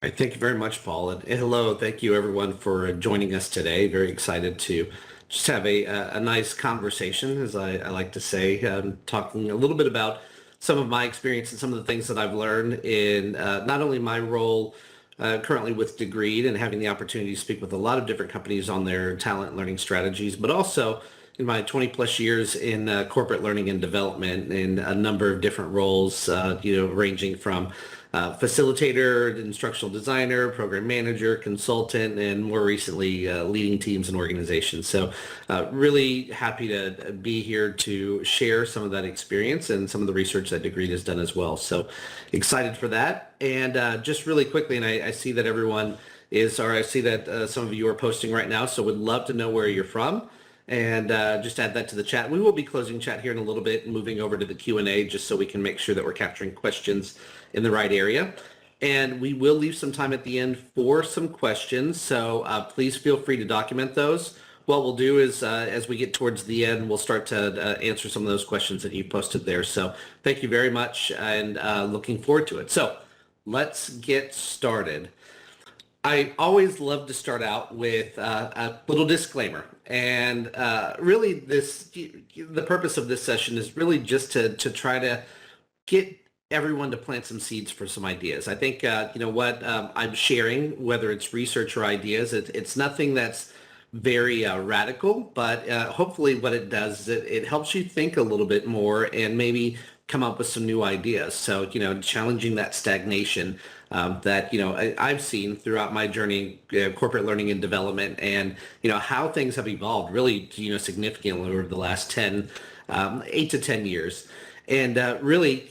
right, thank you very much, Paul. And hello, thank you everyone for joining us today. Very excited to just have a nice conversation, as I like to say, talking a little bit about some of my experience and some of the things that I've learned in not only my role currently with Degreed and having the opportunity to speak with a lot of different companies on their talent learning strategies, but also in my 20 plus years in corporate learning and development in a number of different roles, ranging from facilitator, instructional designer, program manager, consultant, and more recently leading teams and organizations. So really happy to be here to share some of that experience and some of the research that Degreed has done as well. So excited for that. And just really quickly, and I see that everyone is, or I see that some of you are posting right now, so would love to know where you're from. And just add that to the chat. We will be closing chat here in a little bit and moving over to the Q&A just so we can make sure that we're capturing questions in the right area. And we will leave some time at the end for some questions. So please feel free to document those. What we'll do is as we get towards the end, we'll start to answer some of those questions that you posted there. So thank you very much and looking forward to it. So let's get started. I always love to start out with a little disclaimer. And really the purpose of this session is really just to try to get everyone to plant some seeds for some ideas. I think, what I'm sharing, whether it's research or ideas, it's nothing that's very radical, but hopefully what it does is it helps you think a little bit more and maybe come up with some new ideas. So, challenging that stagnation that, I've seen throughout my journey, corporate learning and development, and, how things have evolved really, significantly over the last 8 to 10 years. And really,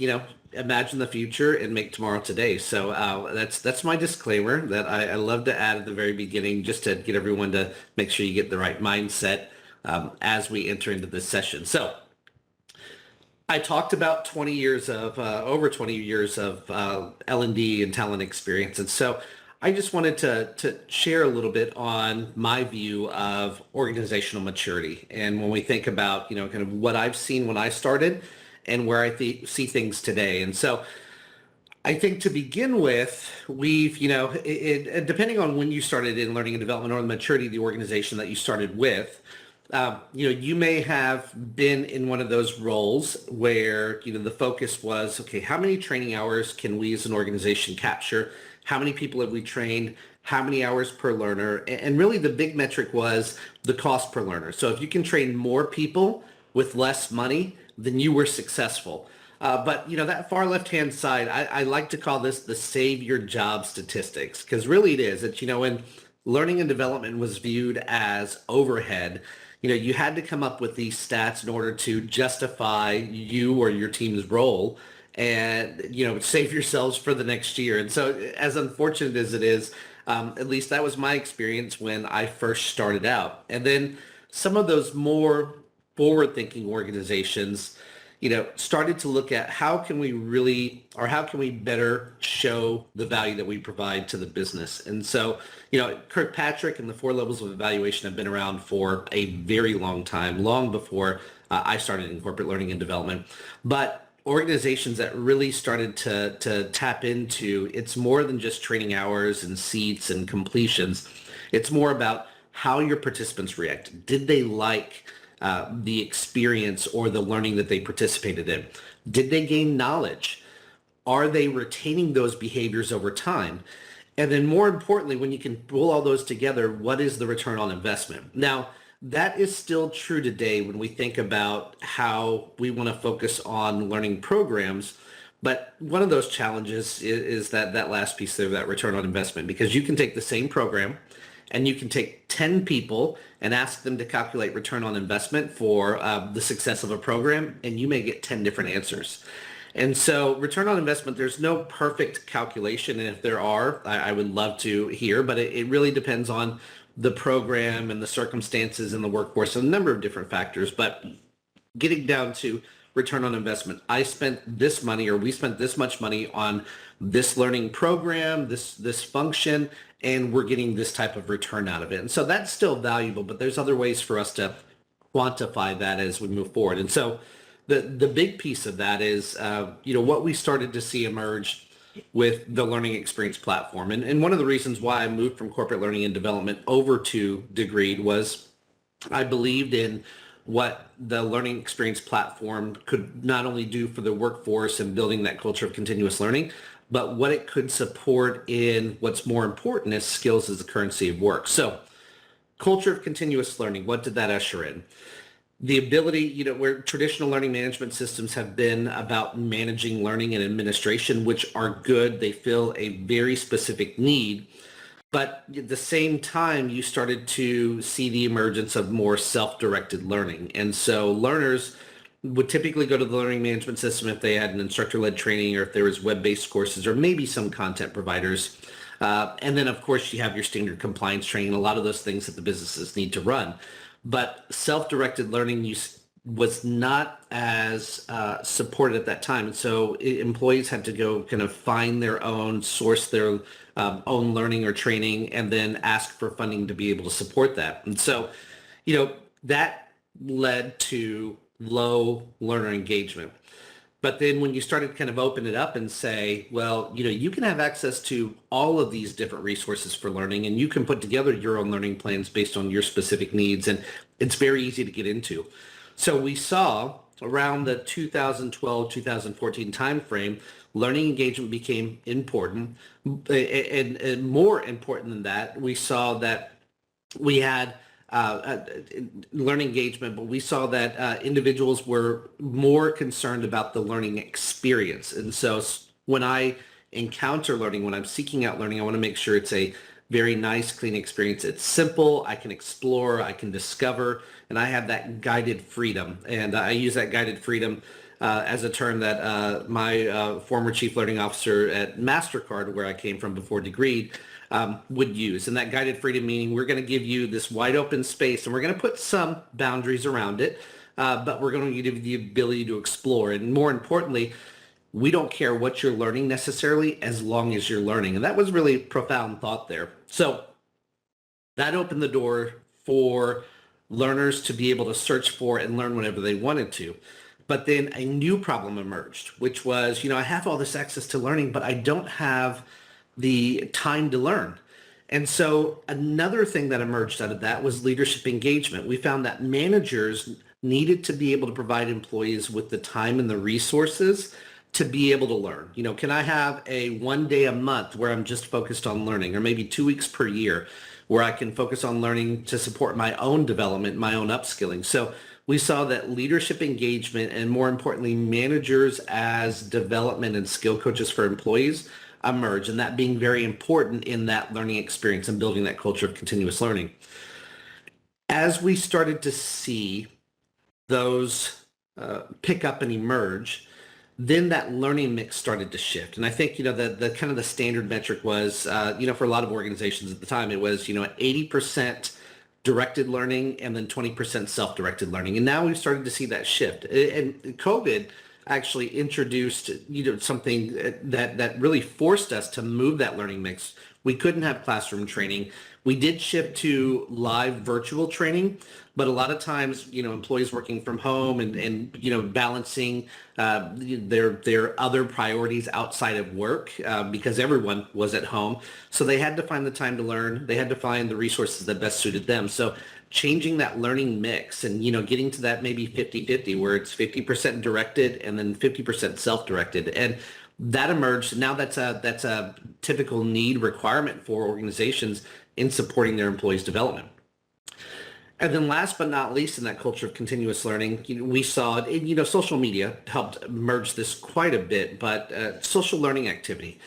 imagine the future and make tomorrow today. So that's my disclaimer that I love to add at the very beginning, just to get everyone to make sure you get the right mindset as we enter into this session. So I talked about over 20 years of L&D and talent experience. And so I just wanted to share a little bit on my view of organizational maturity. And when we think about, kind of what I've seen when I started and where I see things today. And so I think to begin with, we've, depending on when you started in learning and development or the maturity of the organization that you started with, you may have been in one of those roles where, the focus was, okay, how many training hours can we as an organization capture? How many people have we trained? How many hours per learner? And really the big metric was the cost per learner. So if you can train more people with less money, then you were successful. But that far left-hand side, I like to call this the save your job statistics, because really it is. It's, when learning and development was viewed as overhead, you had to come up with these stats in order to justify you or your team's role and, save yourselves for the next year. And so as unfortunate as it is, at least that was my experience when I first started out. And then some of those more forward-thinking organizations, started to look at how can we better show the value that we provide to the business. And so, Kirkpatrick and the 4 levels of evaluation have been around for a very long time, long before I started in corporate learning and development. But organizations that really started to tap into, it's more than just training hours and seats and completions. It's more about how your participants react. Did they like the experience or the learning that they participated in? Did they gain knowledge? Are they retaining those behaviors over time? And then more importantly, when you can pull all those together, what is the return on investment? Now, that is still true today when we think about how we want to focus on learning programs. But one of those challenges is that last piece there, that return on investment, because you can take the same program and you can take 10 people and ask them to calculate return on investment for the success of a program, and you may get 10 different answers. And so return on investment, there's no perfect calculation. And if there are, I would love to hear, but it really depends on the program and the circumstances and the workforce and a number of different factors. But getting down to return on investment, I spent this money, or we spent this much money on this learning program, this function, and we're getting this type of return out of it. And so that's still valuable, but there's other ways for us to quantify that as we move forward. And so the big piece of that is, what we started to see emerge with the learning experience platform. And one of the reasons why I moved from corporate learning and development over to Degreed was I believed in what the learning experience platform could not only do for the workforce and building that culture of continuous learning, but what it could support in what's more important is skills as the currency of work. So culture of continuous learning, what did that usher in? The ability, where traditional learning management systems have been about managing learning and administration, which are good. They fill a very specific need. But at the same time, you started to see the emergence of more self-directed learning. And so learners would typically go to the learning management system if they had an instructor-led training or if there was web-based courses or maybe some content providers. And then, of course, you have your standard compliance training, a lot of those things that the businesses need to run. But self-directed learning was not as supported at that time. And so employees had to go kind of find their own, source their own learning or training, and then ask for funding to be able to support that. And so, that led to low learner engagement. But then when you started to kind of open it up and say, well, you can have access to all of these different resources for learning, and you can put together your own learning plans based on your specific needs, and it's very easy to get into. So we saw around the 2012, 2014 timeframe, learning engagement became important. And more important than that, we saw that we had learning engagement, but we saw that individuals were more concerned about the learning experience. And so when I encounter learning, when I'm seeking out learning, I want to make sure it's a very nice, clean experience. It's simple. I can explore, I can discover, and I have that guided freedom. And I use that guided freedom as a term that my former chief learning officer at MasterCard, where I came from before Degreed, would use. And that guided freedom meaning we're going to give you this wide open space, and we're going to put some boundaries around it, but we're going to give you the ability to explore. And more importantly, we don't care what you're learning necessarily as long as you're learning. And that was really profound thought there. So that opened the door for learners to be able to search for and learn whatever they wanted to. But then a new problem emerged, which was, I have all this access to learning, but I don't have the time to learn. And so another thing that emerged out of that was leadership engagement. We found that managers needed to be able to provide employees with the time and the resources to be able to learn. Can I have a 1 day a month where I'm just focused on learning, or maybe 2 weeks per year where I can focus on learning to support my own development, my own upskilling? So we saw that leadership engagement, and more importantly, managers as development and skill coaches for employees emerge, and that being very important in that learning experience and building that culture of continuous learning. As we started to see those pick up and emerge, then that learning mix started to shift. And I think, the kind of the standard metric was, for a lot of organizations at the time, it was, 80% directed learning and then 20% self-directed learning. And now we've started to see that shift. And COVID actually introduced, something that really forced us to move that learning mix. We couldn't have classroom training. We did shift to live virtual training, but a lot of times, employees working from home and balancing their other priorities outside of work because everyone was at home. So they had to find the time to learn. They had to find the resources that best suited them. So changing that learning mix and, getting to that maybe 50-50 where it's 50% directed and then 50% self-directed. And that emerged. Now that's a typical need requirement for organizations in supporting their employees' development. And then last but not least, in that culture of continuous learning, we saw, social media helped merge this quite a bit, but social learning activity.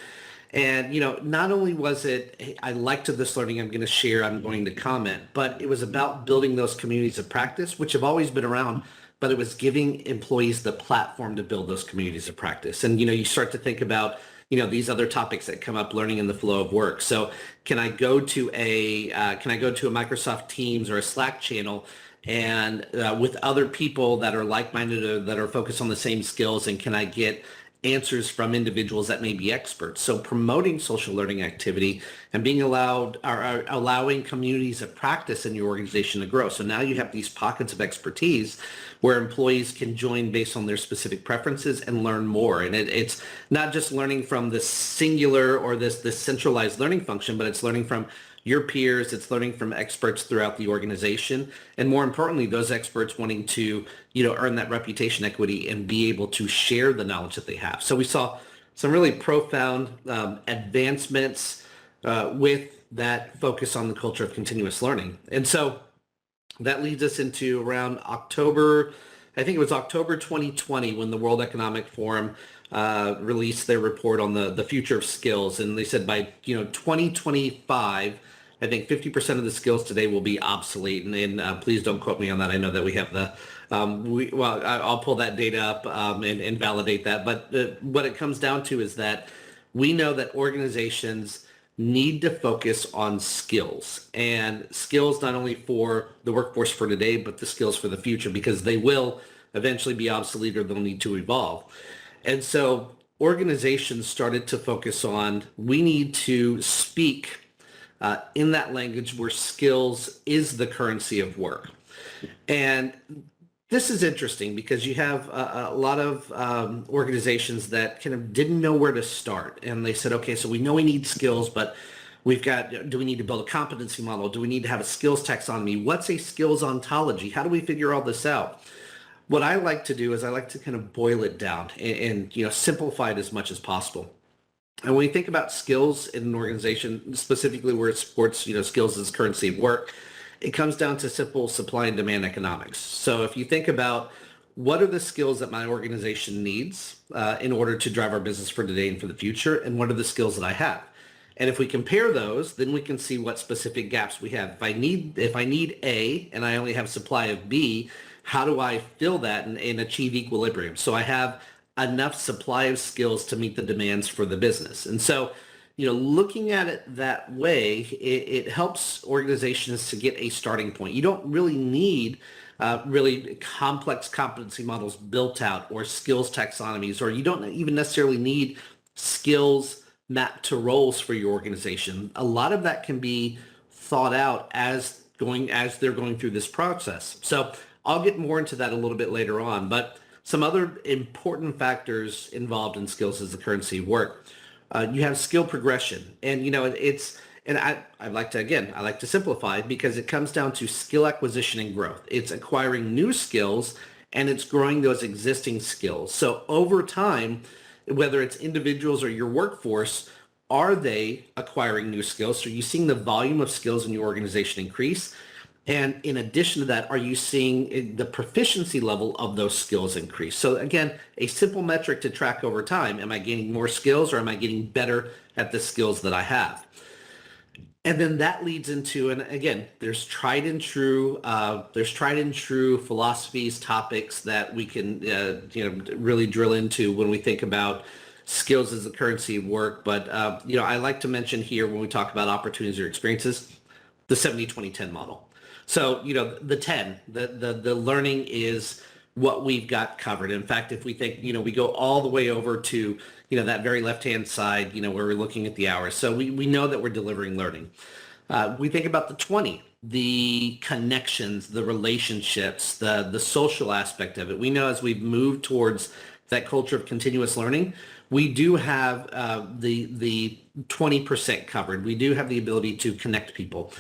And, not only was it, hey, I liked this learning, I'm going to share, I'm going to comment, but it was about building those communities of practice, which have always been around, but it was giving employees the platform to build those communities of practice. And, you start to think about, these other topics that come up, learning in the flow of work. So can I go to a Microsoft Teams or a Slack channel and with other people that are like-minded or that are focused on the same skills, and can I get answers from individuals that may be experts. So promoting social learning activity and being allowing communities of practice in your organization to grow. So now you have these pockets of expertise where employees can join based on their specific preferences and learn more. And it's not just learning from this singular or this centralized learning function, but it's learning from your peers, it's learning from experts throughout the organization, and more importantly, those experts wanting to, earn that reputation equity and be able to share the knowledge that they have. So we saw some really profound advancements with that focus on the culture of continuous learning. And so that leads us into around October, I think it was October 2020 when the World Economic Forum released their report on the future of skills. And they said by 2025, I think 50% of the skills today will be obsolete. And please don't quote me on that. I know that we have I'll pull that data up and validate that. But what it comes down to is that we know that organizations need to focus on skills, and skills not only for the workforce for today, but the skills for the future, because they will eventually be obsolete or they'll need to evolve. And so organizations started to focus on, we need to speak in that language where skills is the currency of work. And this is interesting because you have a lot of organizations that kind of didn't know where to start. And they said, okay, so we know we need skills, but do we need to build a competency model? Do we need to have a skills taxonomy? What's a skills ontology? How do we figure all this out? What I like to do is I like to kind of boil it down and simplify it as much as possible. And when we think about skills in an organization, specifically where it supports, skills as currency of work, it comes down to simple supply and demand economics. So if you think about what are the skills that my organization needs in order to drive our business for today and for the future, and what are the skills that I have? And if we compare those, then we can see what specific gaps we have. If I need A and I only have supply of B, how do I fill that and achieve equilibrium? So I have enough supply of skills to meet the demands for the business. And so looking at it that way, it helps organizations to get a starting point. You don't really need really complex competency models built out or skills taxonomies, or you don't even necessarily need skills mapped to roles for your organization. A lot of that can be thought out as they're going through this process. So I'll get more into that a little bit later on, but some other important factors involved in skills as the currency of work. You have skill progression, and I like to simplify because it comes down to skill acquisition and growth. It's acquiring new skills and it's growing those existing skills. So over time, whether it's individuals or your workforce, are they acquiring new skills? So are you seeing the volume of skills in your organization increase? And in addition to that, are you seeing the proficiency level of those skills increase? So again, a simple metric to track over time. Am I gaining more skills, or am I getting better at the skills that I have? And then that leads into, and again, there's tried and true philosophies, topics that we can really drill into when we think about skills as the currency of work. But I like to mention here when we talk about opportunities or experiences, the 70-20-10 model. So, the 10, the learning is what we've got covered. In fact, if we think, we go all the way over to, that very left-hand side, where we're looking at the hours. So we know that we're delivering learning. We think about the 20, the connections, the relationships, the social aspect of it. We know as we've moved towards that culture of continuous learning, we do have the 20% covered. We do have the ability to connect people.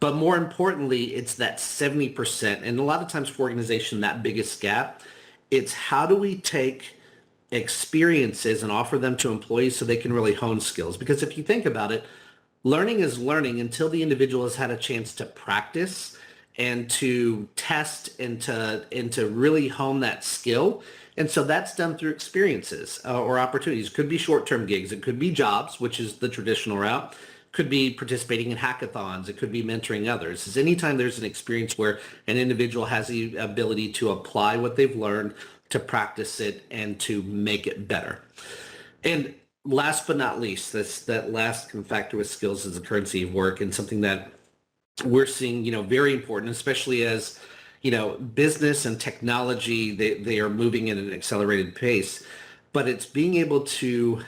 But more importantly, it's that 70%. And a lot of times for organization, that biggest gap, it's how do we take experiences and offer them to employees so they can really hone skills? Because if you think about it, learning is learning until the individual has had a chance to practice and to test and to really hone that skill. And so that's done through experiences or opportunities. It could be short-term gigs. It could be jobs, which is the traditional route. Could be participating in hackathons. It could be mentoring others. It's anytime there's an experience where an individual has the ability to apply what they've learned, to practice it, and to make it better. And last but not least, that last factor with skills is the currency of work, and something that we're seeing, very important, especially as, business and technology, they are moving at an accelerated pace. but it's being able to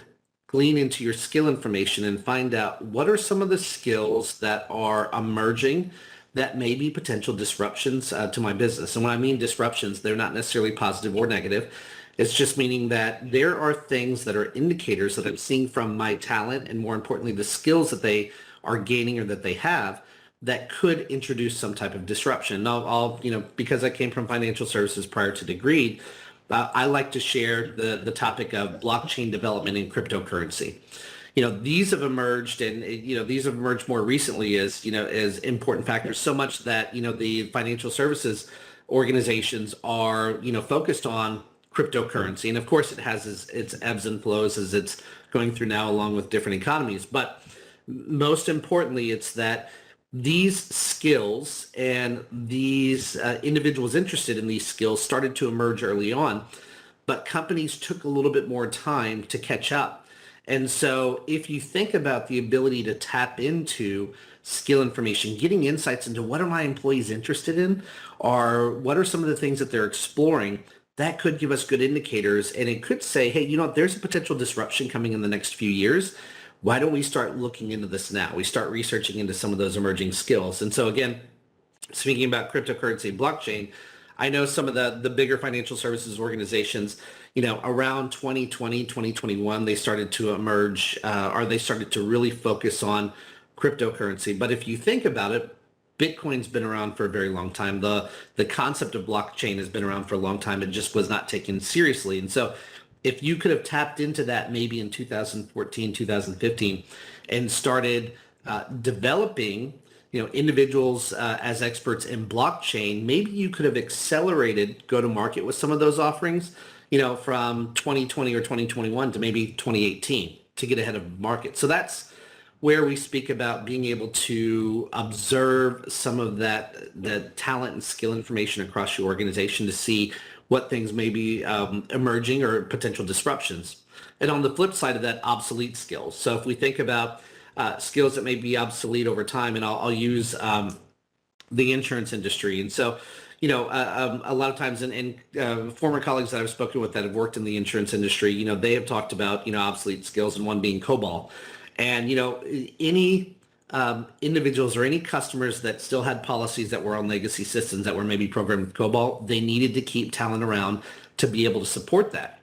glean into your skill information and find out what are some of the skills that are emerging that may be potential disruptions to my business. And when I mean disruptions, they're not necessarily positive or negative. It's just meaning that there are things that are indicators that I'm seeing from my talent, and more importantly, the skills that they are gaining or that they have, that could introduce some type of disruption. Now, because I came from financial services prior to degree, I like to share the topic of blockchain development and cryptocurrency. These have emerged, and these have emerged more recently as important factors, so much that the financial services organizations are focused on cryptocurrency. And of course it has its ebbs and flows as it's going through now, along with different economies. But most importantly, it's that these skills and these individuals interested in these skills started to emerge early on, but companies took a little bit more time to catch up. And so if you think about the ability to tap into skill information, getting insights into what are my employees interested in, or what are some of the things that they're exploring, that could give us good indicators. And it could say, hey, there's a potential disruption coming in the next few years. Why don't we start looking into this now? We start researching into some of those emerging skills. And so again, speaking about cryptocurrency and blockchain, I know some of the bigger financial services organizations, around 2020, 2021, they started to emerge, or they started to really focus on cryptocurrency. But if you think about it, Bitcoin's been around for a very long time. The concept of blockchain has been around for a long time. It just was not taken seriously. And so if you could have tapped into that maybe in 2014, 2015, and started developing, individuals as experts in blockchain, maybe you could have accelerated go to market with some of those offerings, from 2020 or 2021 to maybe 2018 to get ahead of market. So that's where we speak about being able to observe some of the talent and skill information across your organization to see what things may be emerging or potential disruptions. And on the flip side of that, obsolete skills. So if we think about skills that may be obsolete over time, and I'll use the insurance industry. And so, a lot of times, and former colleagues that I've spoken with that have worked in the insurance industry, they have talked about, obsolete skills, and one being COBOL. And, any individuals or any customers that still had policies that were on legacy systems that were maybe programmed with COBOL, they needed to keep talent around to be able to support that.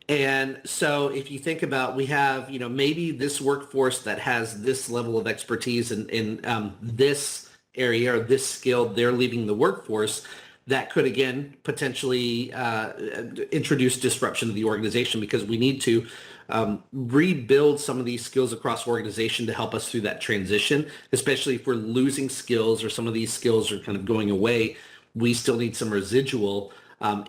And so if you think about, we have, maybe this workforce that has this level of expertise in this area or this skill, they're leaving the workforce. That could, again, potentially introduce disruption to the organization, because we need to rebuild some of these skills across organization to help us through that transition, especially if we're losing skills or some of these skills are kind of going away. We still need some residual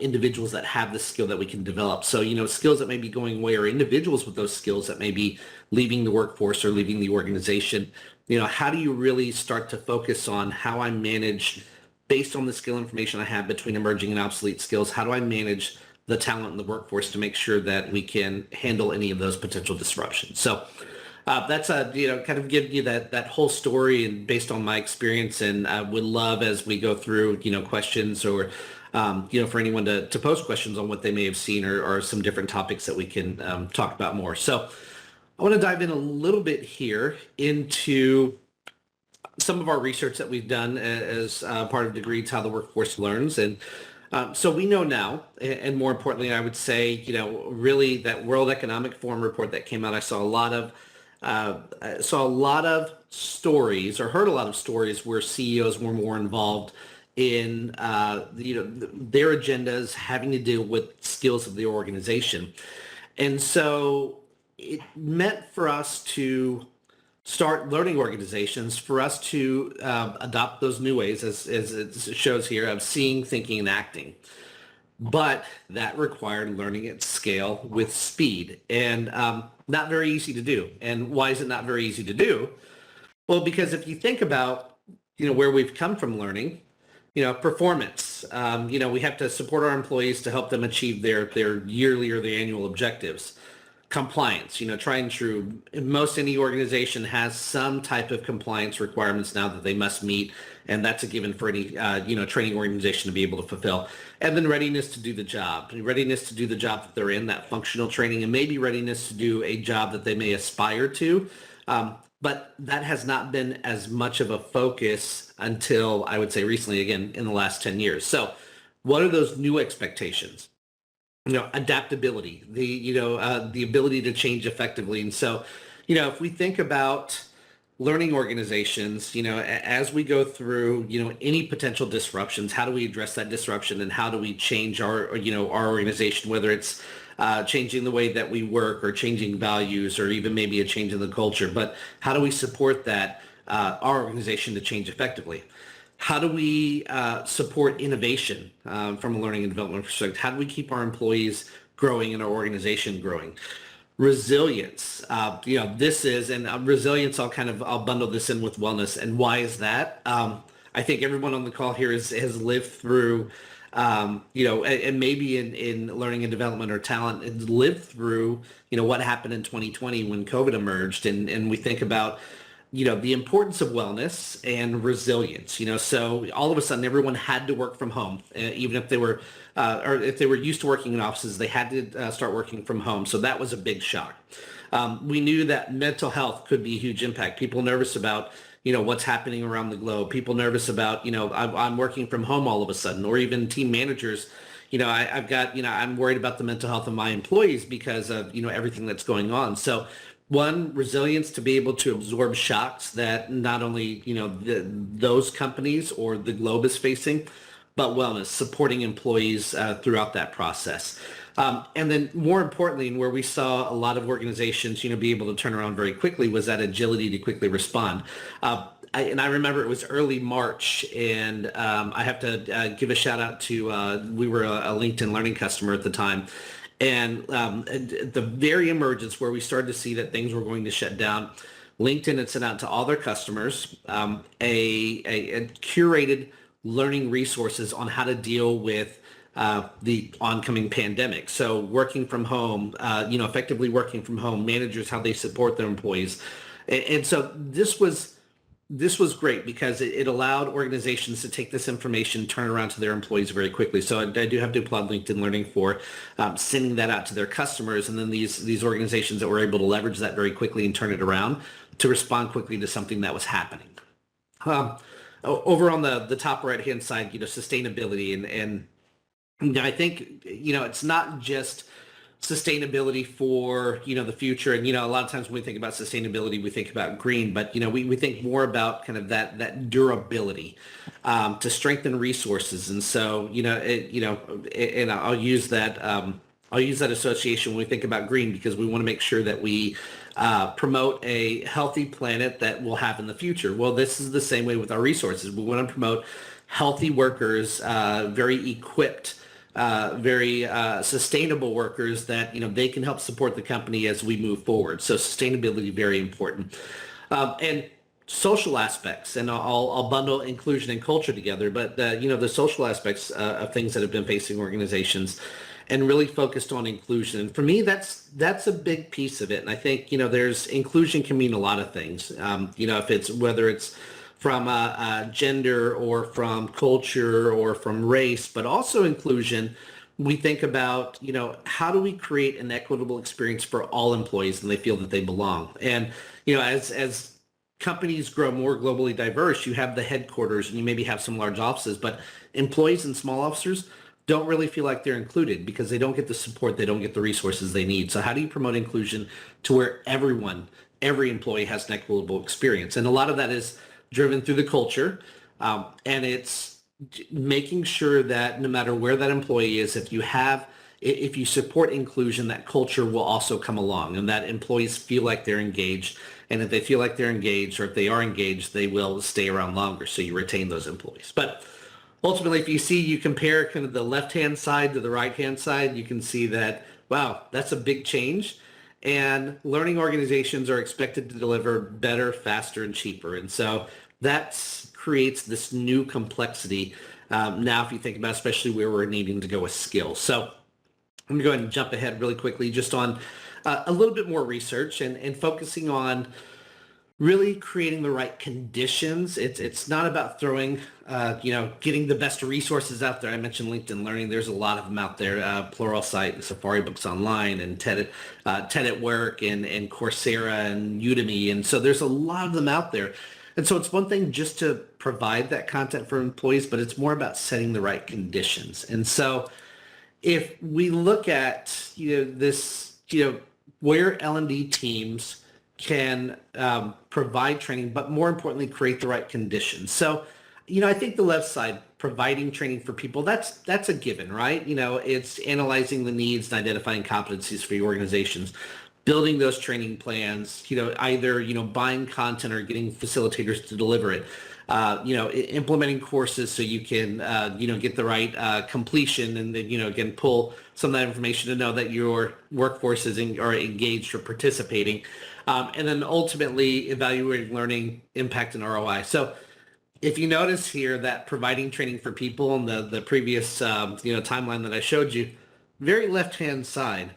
individuals that have the skill that we can develop. So, skills that may be going away, or individuals with those skills that may be leaving the workforce or leaving the organization. How do you really start to focus on how I manage, based on the skill information I have between emerging and obsolete skills, how do I manage the talent in the workforce to make sure that we can handle any of those potential disruptions? So that's kind of give you that whole story, and based on my experience, and I would love, as we go through, questions, or for anyone to post questions on what they may have seen, or some different topics that we can talk about more. So I want to dive in a little bit here into some of our research that we've done as part of Degrees How the Workforce Learns. And so we know now, and more importantly, I would say, really that World Economic Forum report that came out, I saw a lot of stories, or heard a lot of stories, where CEOs were more involved in their agendas having to do with skills of the organization. And so it meant for us to start learning organizations, for us to adopt those new ways, as it shows here, of seeing, thinking, and acting. But that required learning at scale with speed, and not very easy to do. And why is it not very easy to do? Well, because if you think about, where we've come from learning, performance, we have to support our employees to help them achieve their yearly or their annual objectives. compliance, tried and true. Most any organization has some type of compliance requirements now that they must meet, and that's a given for any training organization to be able to fulfill. And then readiness to do the job, readiness to do the job that they're in, that functional training, and maybe readiness to do a job that they may aspire to. But that has not been as much of a focus until, I would say, recently, again, in the last 10 years. So what are those new expectations? Adaptability, the ability to change effectively. And so, if we think about learning organizations, as we go through, any potential disruptions, how do we address that disruption, and how do we change our organization, whether it's changing the way that we work or changing values or even maybe a change in the culture, but how do we support that, our organization to change effectively? How do we support innovation from a learning and development perspective? How do we keep our employees growing and our organization growing? Resilience, this is, and resilience, I'll bundle this in with wellness. And why is that? I think everyone on the call here has lived through, and maybe in learning and development or talent, has lived through, what happened in 2020 when COVID emerged. And we think about, the importance of wellness and resilience, so all of a sudden everyone had to work from home, even if they were, or if they were used to working in offices, they had to start working from home. So that was a big shock. We knew that mental health could be a huge impact. People nervous about, what's happening around the globe. People nervous about, I'm working from home all of a sudden, or even team managers. I'm worried about the mental health of my employees because of, everything that's going on. So one, resilience to be able to absorb shocks that not only, those companies or the globe is facing, but wellness, supporting employees throughout that process. And then more importantly, and where we saw a lot of organizations, be able to turn around very quickly, was that agility to quickly respond. I remember it was early March, and I have to give a shout out to, we were a LinkedIn Learning customer at the time. And the very emergence where we started to see that things were going to shut down, LinkedIn had sent out to all their customers a curated learning resources on how to deal with the oncoming pandemic. So working from home, effectively working from home, managers, how they support their employees. And so this was great because it allowed organizations to take this information, turn around to their employees very quickly. So I do have to applaud LinkedIn Learning for sending that out to their customers. And then these organizations that were able to leverage that very quickly and turn it around to respond quickly to something that was happening. Over on the top right-hand side, sustainability. And I think, it's not just sustainability for, the future. And, a lot of times when we think about sustainability, we think about green, but, we think more about kind of that durability to strengthen resources. And so, and I'll use that association when we think about green, because we want to make sure that we promote a healthy planet that we'll have in the future. Well, this is the same way with our resources. We want to promote healthy workers, very equipped, very sustainable workers that, they can help support the company as we move forward. So sustainability, very important. And social aspects, and I'll bundle inclusion and culture together, but the social aspects of things that have been facing organizations, and really focused on inclusion. And for me, that's a big piece of it. And I think, there's inclusion can mean a lot of things. If it's, whether it's from gender or from culture or from race, but also inclusion, we think about, how do we create an equitable experience for all employees and they feel that they belong? And, as companies grow more globally diverse, you have the headquarters and you maybe have some large offices, but employees in small offices don't really feel like they're included because they don't get the support, they don't get the resources they need. So how do you promote inclusion to where every employee has an equitable experience? And a lot of that is driven through the culture, and it's making sure that no matter where that employee is, if you support inclusion, that culture will also come along, and that employees feel like they're engaged. And if they feel like they're engaged, or if they are engaged, they will stay around longer. So you retain those employees. But ultimately, if you compare kind of the left-hand side to the right-hand side, you can see that, wow, that's a big change. And learning organizations are expected to deliver better, faster, and cheaper. And so that creates this new complexity. Now, if you think about especially where we're needing to go with skills. So I'm going to go ahead and jump ahead really quickly just on a little bit more research and focusing on really creating the right conditions. It's not about throwing, getting the best resources out there. I mentioned LinkedIn Learning. There's a lot of them out there. Pluralsight, Safari Books Online, and TED at Work, and Coursera and Udemy. And so there's a lot of them out there. And so it's one thing just to provide that content for employees, but it's more about setting the right conditions. And so if we look at, where L&D teams can provide training, but more importantly, create the right conditions. So, I think the left side, providing training for people, that's a given, right? It's analyzing the needs and identifying competencies for your organizations, building those training plans, either, buying content or getting facilitators to deliver it, implementing courses so you can, get the right completion, and then, again, pull some of that information to know that your workforce are engaged or participating. And then ultimately evaluating learning impact and ROI. So if you notice here that providing training for people on the previous timeline that I showed you, very left-hand side.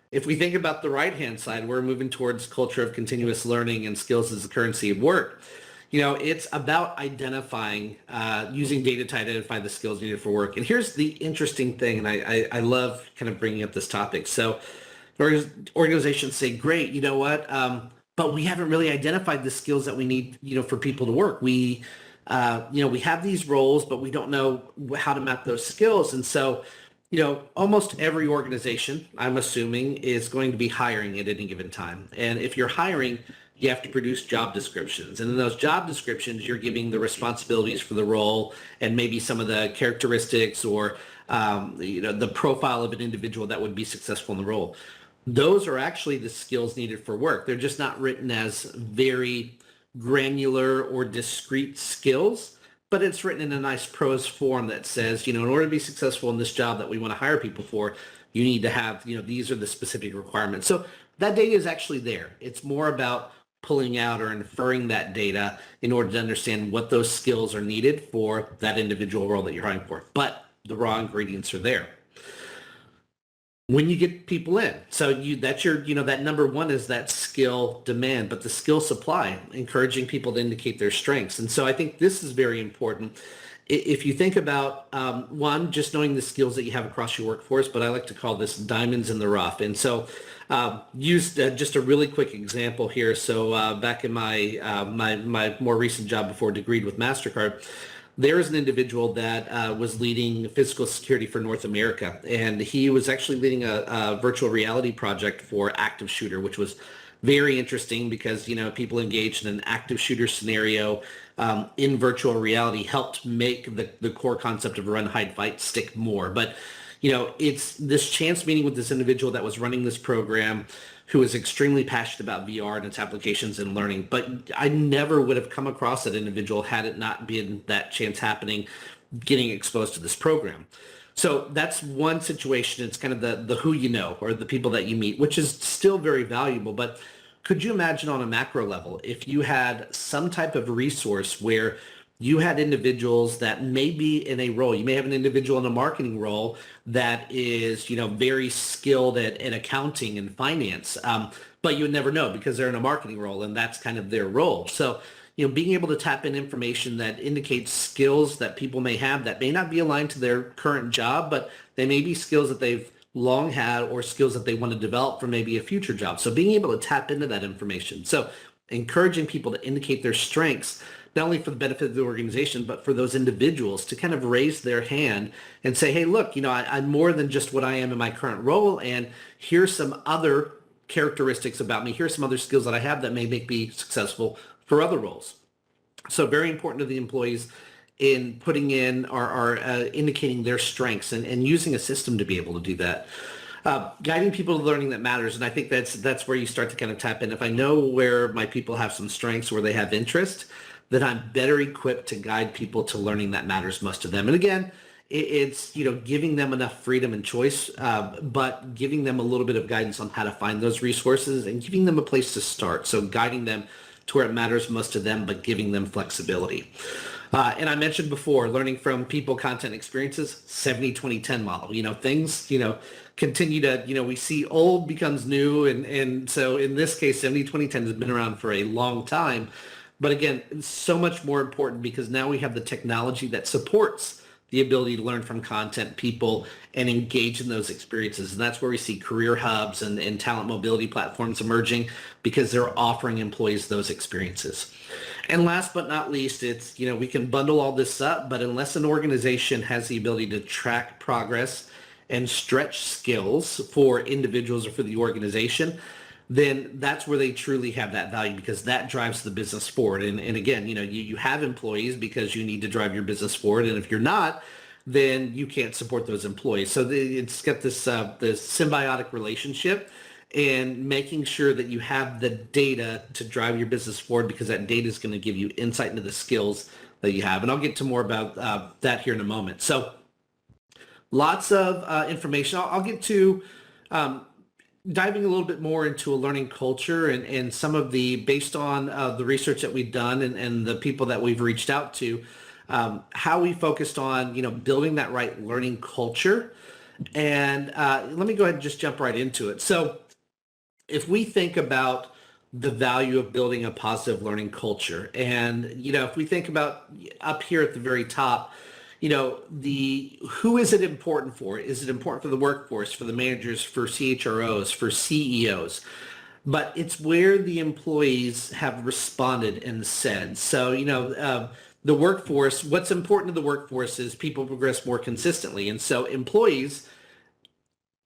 If we think about the right-hand side, we're moving towards culture of continuous learning and skills as the currency of work. It's about identifying, using data to identify the skills needed for work. And here's the interesting thing, and I love kind of bringing up this topic. So organizations say, great, you know what, but we haven't really identified the skills that we need, for people to work. We have these roles, but we don't know how to map those skills. And so, almost every organization, I'm assuming, is going to be hiring at any given time. And if you're hiring, you have to produce job descriptions. And in those job descriptions, you're giving the responsibilities for the role and maybe some of the characteristics or, the profile of an individual that would be successful in the role. Those are actually the skills needed for work. They're just not written as very granular or discrete skills, but it's written in a nice prose form that says, in order to be successful in this job that we want to hire people for, you need to have, these are the specific requirements. So that data is actually there. It's more about pulling out or inferring that data in order to understand what those skills are needed for that individual role that you're hiring for. But the raw ingredients are there. When you get people in, so that's your, that number one is that skill demand, but the skill supply, encouraging people to indicate their strengths. And so I think this is very important. If you think about, one, just knowing the skills that you have across your workforce, but I like to call this diamonds in the rough. And so used just a really quick example here. So back in my more recent job before degreed with MasterCard, there is an individual that was leading physical security for North America, and he was actually leading a virtual reality project for active shooter, which was very interesting because, people engaged in an active shooter scenario in virtual reality helped make the core concept of run, hide, fight stick more. But, it's this chance meeting with this individual that was running this program who is extremely passionate about VR and its applications and learning. But I never would have come across that individual had it not been that chance happening, getting exposed to this program. So that's one situation. It's kind of the who you know or the people that you meet, which is still very valuable. But could you imagine on a macro level if you had some type of resource where you had individuals that may be in a role, you may have an individual in a marketing role that is, very skilled at accounting and finance, but you would never know because they're in a marketing role and that's kind of their role. So, being able to tap in information that indicates skills that people may have that may not be aligned to their current job, but they may be skills that they've long had or skills that they want to develop for maybe a future job. So being able to tap into that information. So encouraging people to indicate their strengths, not only for the benefit of the organization, but for those individuals to kind of raise their hand and say, hey, look, I'm more than just what I am in my current role. And here's some other characteristics about me. Here's some other skills that I have that may make me successful for other roles. So very important to the employees in putting in or indicating their strengths and using a system to be able to do that. Guiding people to learning that matters. And I think that's where you start to kind of tap in. If I know where my people have some strengths, where they have interest, then I'm better equipped to guide people to learning that matters most to them. And again, it's, giving them enough freedom and choice, but giving them a little bit of guidance on how to find those resources and giving them a place to start. So guiding them to where it matters most to them, but giving them flexibility. And I mentioned before, learning from people, content, experiences, 70-20-10 model. Things, continue to, we see old becomes new. And so in this case, 70-20-10 has been around for a long time. But again, it's so much more important because now we have the technology that supports the ability to learn from content, people, and engage in those experiences. And that's where we see career hubs and talent mobility platforms emerging because they're offering employees those experiences. And last but not least, it's, we can bundle all this up, but unless an organization has the ability to track progress and stretch skills for individuals or for the organization, then that's where they truly have that value because that drives the business forward. And again, you have employees because you need to drive your business forward. And if you're not, then you can't support those employees. So it's got this symbiotic relationship and making sure that you have the data to drive your business forward because that data is going to give you insight into the skills that you have. And I'll get to more about that here in a moment. So lots of information. I'll get to diving a little bit more into a learning culture and some of based on the research that we've done and the people that we've reached out to, how we focused on, building that right learning culture. And let me go ahead and just jump right into it. So if we think about the value of building a positive learning culture, and, if we think about up here at the very top, who is it important for? Is it important for the workforce, for the managers, for CHROs, for CEOs? But it's where the employees have responded and said. So, the workforce, what's important to the workforce is people progress more consistently. And so employees,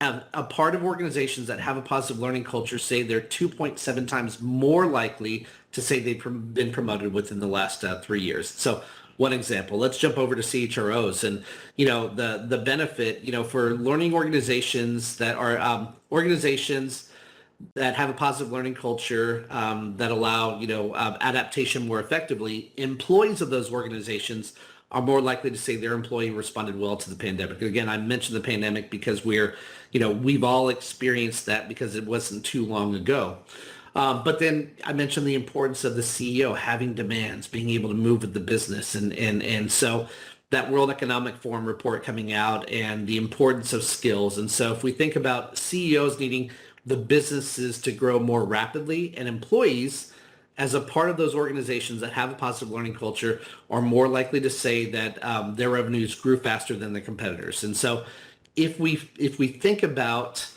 a part of organizations that have a positive learning culture say they're 2.7 times more likely to say they've been promoted within the last 3 years. So one example, let's jump over to CHROs and, the benefit, for learning organizations that are organizations that have a positive learning culture that allow, adaptation more effectively. Employees of those organizations are more likely to say their employee responded well to the pandemic. Again, I mentioned the pandemic because we've all experienced that because it wasn't too long ago. But then I mentioned the importance of the CEO having demands, being able to move with the business. And so that World Economic Forum report coming out and the importance of skills. And so if we think about CEOs needing the businesses to grow more rapidly and employees as a part of those organizations that have a positive learning culture are more likely to say that their revenues grew faster than their competitors. And so if we think about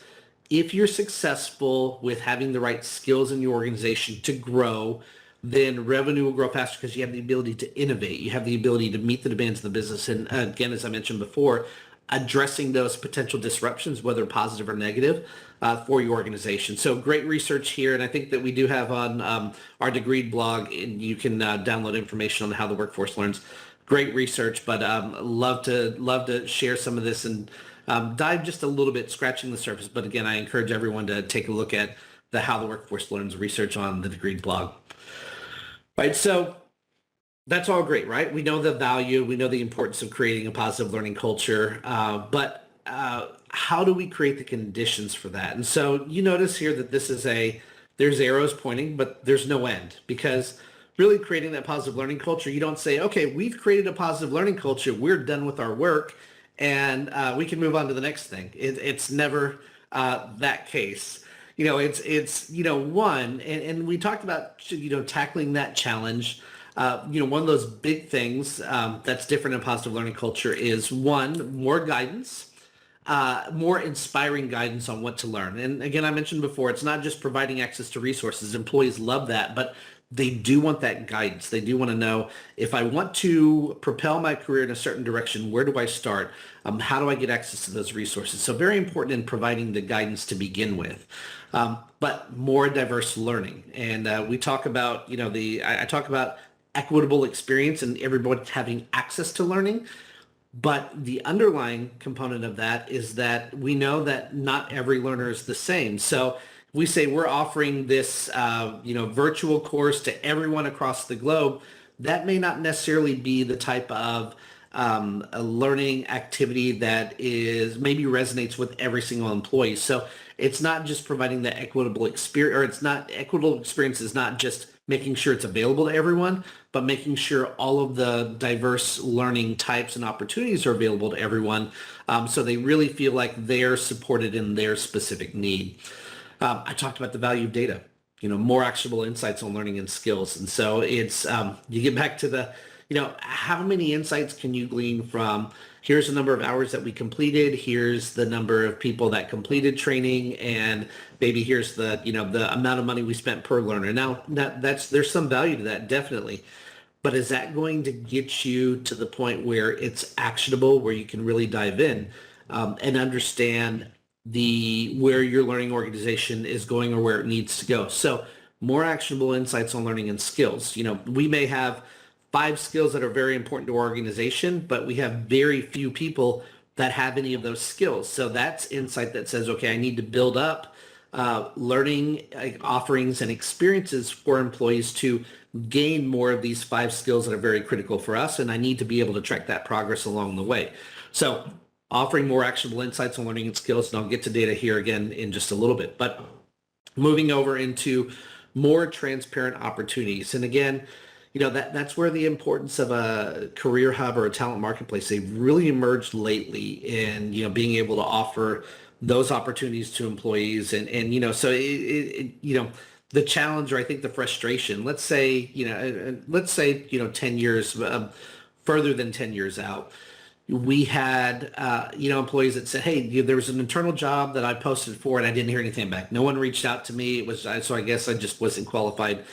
if you're successful with having the right skills in your organization to grow, then revenue will grow faster because you have the ability to innovate. You have the ability to meet the demands of the business. And again, as I mentioned before, addressing those potential disruptions, whether positive or negative, for your organization. So great research here. And I think that we do have on our Degreed blog, and you can download information on how the workforce learns. Great research, but love to share some of this and dive just a little bit, scratching the surface. But again, I encourage everyone to take a look at the How the Workforce Learns research on the Degreed blog. Right, so that's all great, right? We know the value, we know the importance of creating a positive learning culture, but how do we create the conditions for that? And so you notice here that there's arrows pointing, but there's no end, because really creating that positive learning culture, you don't say, okay, we've created a positive learning culture, we're done with our work, and we can move on to the next thing. It's never that case. It's one, and we talked about, tackling that challenge. One of those big things that's different in positive learning culture is one, more guidance, more inspiring guidance on what to learn. And again, I mentioned before, it's not just providing access to resources. Employees love that, but they do want that guidance. They do want to know, if I want to propel my career in a certain direction, where do I start? How do I get access to those resources? So very important in providing the guidance to begin with. But more diverse learning. And we talk about, I talk about equitable experience and everybody having access to learning. But the underlying component of that is that we know that not every learner is the same. So we say we're offering this, virtual course to everyone across the globe. That may not necessarily be the type of a learning activity that maybe resonates with every single employee. So it's not just providing the equitable experience, or equitable experience is not just making sure it's available to everyone, but making sure all of the diverse learning types and opportunities are available to everyone, so they really feel like they're supported in their specific need. I talked about the value of data, more actionable insights on learning and skills. And so it's, you get back to the, how many insights can you glean from, here's the number of hours that we completed, here's the number of people that completed training, and maybe here's the, the amount of money we spent per learner. Now, there's some value to that, definitely. But is that going to get you to the point where it's actionable, where you can really dive in and understand where your learning organization is going or where it needs to go? So more actionable insights on learning and skills. We may have 5 skills that are very important to our organization, but we have very few people that have any of those skills. So that's insight that says, okay, I need to build up learning offerings and experiences for employees to gain more of these 5 skills that are very critical for us, and I need to be able to track that progress along the way. So offering more actionable insights on learning and skills, and I'll get to data here again in just a little bit, but moving over into more transparent opportunities. And again, that's where the importance of a career hub or a talent marketplace, they've really emerged lately in, being able to offer those opportunities to employees. And so the challenge, or I think the frustration, let's say 10 years, further than 10 years out, we had, employees that said, hey, there was an internal job that I posted for and I didn't hear anything back. No one reached out to me. So I guess I just wasn't qualified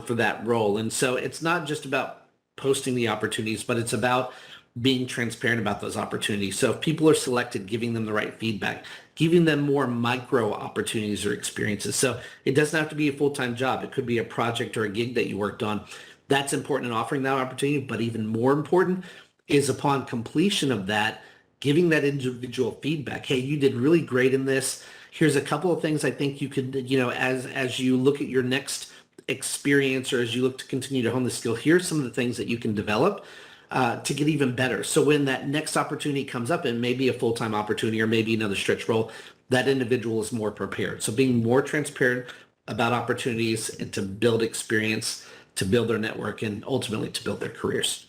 for that role. And so it's not just about posting the opportunities, but it's about being transparent about those opportunities. So if people are selected, giving them the right feedback, giving them more micro opportunities or experiences. So it doesn't have to be a full-time job. It could be a project or a gig that you worked on. That's important in offering that opportunity, but even more important is upon completion of that, giving that individual feedback. Hey, you did really great in this. Here's a couple of things I think you could, as you look at your next experience or as you look to continue to hone the skill, here's some of the things that you can develop to get even better. So when that next opportunity comes up, and maybe a full-time opportunity or maybe another stretch role, that individual is more prepared. So being more transparent about opportunities and to build experience, to build their network, and ultimately to build their careers.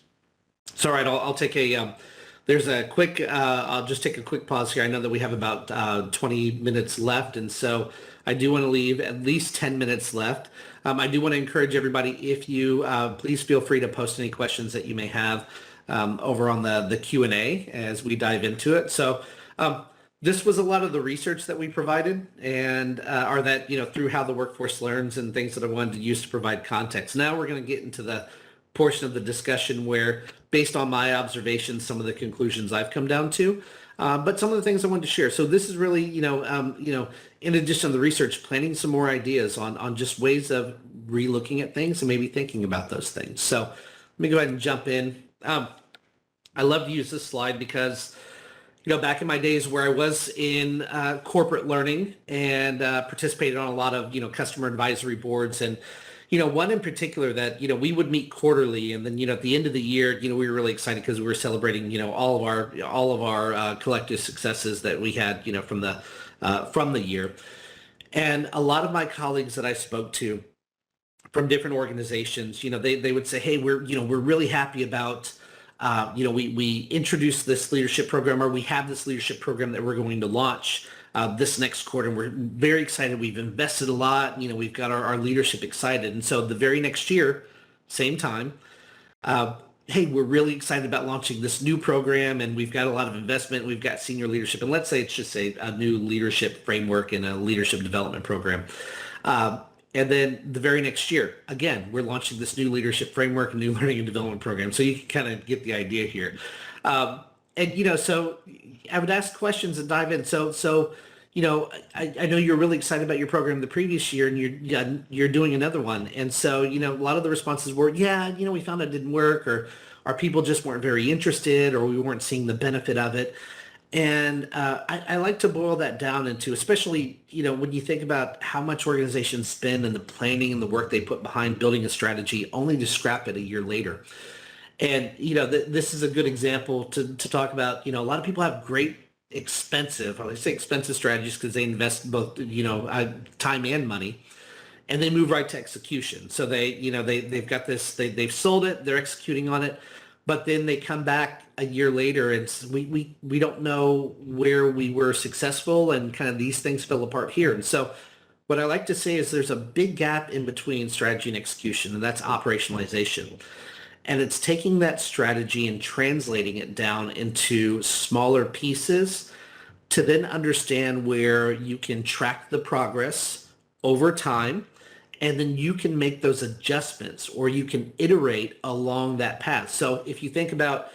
So, all right, I'll take there's a quick, I'll just take a quick pause here. I know that we have about 20 minutes left, and so I do want to leave at least 10 minutes left. I do want to encourage everybody, if you, please feel free to post any questions that you may have over on the Q&A as we dive into it. So this was a lot of the research that we provided, and or that, through how the workforce learns and things that I wanted to use to provide context. Now we're going to get into the portion of the discussion where, based on my observations, some of the conclusions I've come down to, but some of the things I wanted to share. So this is really, in addition to the research, planning some more ideas on just ways of relooking at things and maybe thinking about those things. So let me go ahead and jump in. I love to use this slide because, back in my days where I was in corporate learning and participated on a lot of, customer advisory boards, and one in particular that, we would meet quarterly, and then, at the end of the year, we were really excited because we were celebrating, all of our collective successes that we had, from the year. And a lot of my colleagues that I spoke to from different organizations, they would say, hey, we're really happy about, we introduced this leadership program, or we have this leadership program that we're going to launch this next quarter. And we're very excited. We've invested a lot. We've got our leadership excited. And so the very next year, same time, hey, we're really excited about launching this new program, and we've got a lot of investment. We've got senior leadership. And let's say it's just a new leadership framework and a leadership development program. And then the very next year, again, we're launching this new leadership framework, a new learning and development program. So you can kind of get the idea here. And, so I would ask questions and dive in. So I know you're really excited about your program the previous year, and you're doing another one. And so, a lot of the responses were, yeah, we found it didn't work, or our people just weren't very interested, or we weren't seeing the benefit of it. And I like to boil that down into, especially, when you think about how much organizations spend and the planning and the work they put behind building a strategy, only to scrap it a year later. And, this is a good example to talk about. A lot of people have great expensive, I say expensive strategies because they invest both, time and money. and they move right to execution. So they've got this, they've sold it, they're executing on it, but then they come back a year later and we don't know where we were successful, and kind of these things fell apart here. And so what I like to say is there's a big gap in between strategy and execution, and that's operationalization. And it's taking that strategy and translating it down into smaller pieces to then understand where you can track the progress over time, and then you can make those adjustments or you can iterate along that path. So if you think about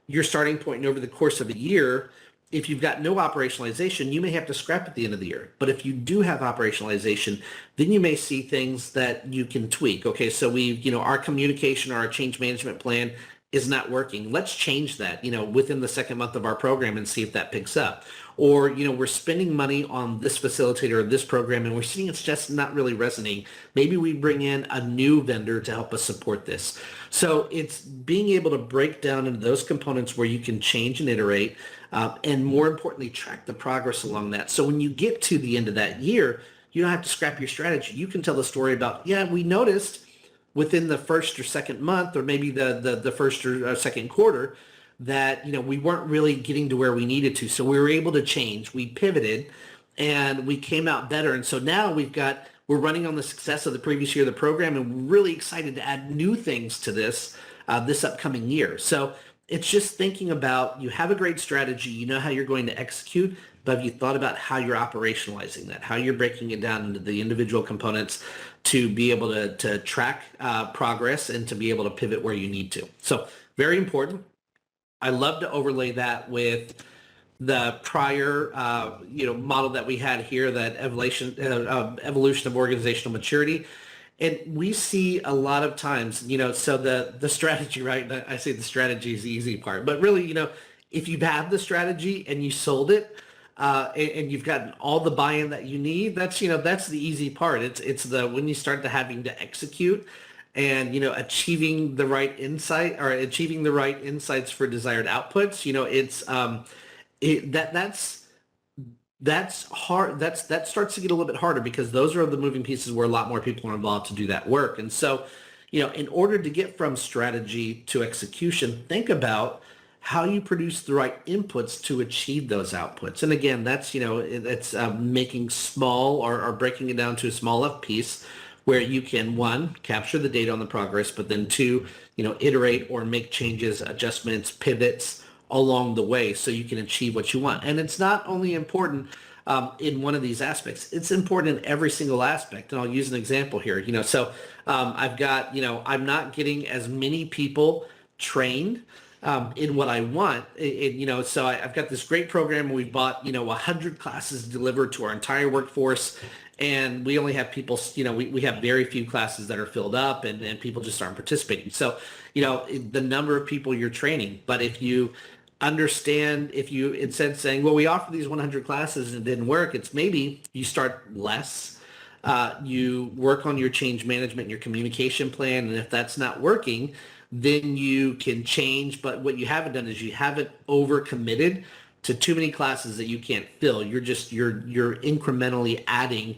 your starting point and over the course of a year, if you've got no operationalization, you may have to scrap at the end of the year. But if you do have operationalization, then you may see things that you can tweak. Okay, so our communication, our change management plan is not working. Let's change that, within the second month of our program and see if that picks up. Or, we're spending money on this facilitator or this program and we're seeing it's just not really resonating. Maybe we bring in a new vendor to help us support this. So it's being able to break down into those components where you can change and iterate, and more importantly, track the progress along that. So when you get to the end of that year, you don't have to scrap your strategy. You can tell the story about, we noticed within the first or second month, or maybe the first or second quarter, that we weren't really getting to where we needed to. So we were able to change. We pivoted, and we came out better. And so now we're running on the success of the previous year of the program, and we're really excited to add new things to this upcoming year. So it's just thinking about, you have a great strategy, you know how you're going to execute, but have you thought about how you're operationalizing that, how you're breaking it down into the individual components to be able to track progress and to be able to pivot where you need to. So very important. I love to overlay that with the prior, model that we had here, that evolution of organizational maturity. And we see a lot of times, so the strategy, right? I say the strategy is the easy part, but really, if you have the strategy and you sold it, and you've gotten all the buy-in that you need, that's the easy part. It's when you start to having to execute and, achieving the right insight or achieving the right insights for desired outputs, that's hard. That starts to get a little bit harder, because those are the moving pieces where a lot more people are involved to do that work. And so, in order to get from strategy to execution, think about how you produce the right inputs to achieve those outputs. And again, that's making small or breaking it down to a small enough piece where you can, one, capture the data on the progress, but then two, iterate or make changes, adjustments, pivots along the way so you can achieve what you want. And it's not only important in one of these aspects, it's important in every single aspect. And I'll use an example here. I've got, I'm not getting as many people trained in what I want. So I've got this great program. We've bought, 100 classes delivered to our entire workforce. And we only have people, we have very few classes that are filled up, and people just aren't participating. So, the number of people you're training, but if you understand, instead of saying, well, we offer these 100 classes and it didn't work, it's maybe you start less, you work on your change management and your communication plan. And if that's not working, then you can change. But what you haven't done is you haven't overcommitted to too many classes that you can't fill. You're incrementally adding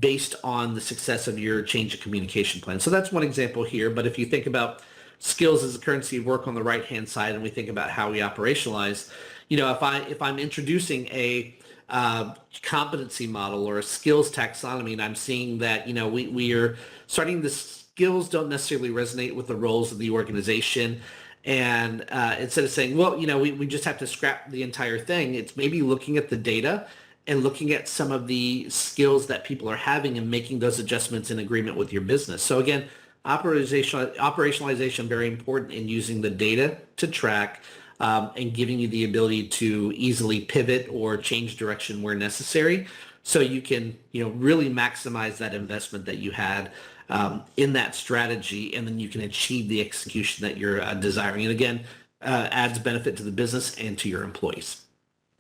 based on the success of your change of communication plan. So that's one example here. But if you think about skills as a currency of work on the right-hand side, and we think about how we operationalize, if I'm introducing a competency model or a skills taxonomy, and I'm seeing that, we are starting, the skills don't necessarily resonate with the roles of the organization. And instead of saying, well, we just have to scrap the entire thing, it's maybe looking at the data and looking at some of the skills that people are having and making those adjustments in agreement with your business. So again, operationalization, very important in using the data to track and giving you the ability to easily pivot or change direction where necessary, so you can, really maximize that investment that you had in that strategy, and then you can achieve the execution that you're desiring. And again, adds benefit to the business and to your employees.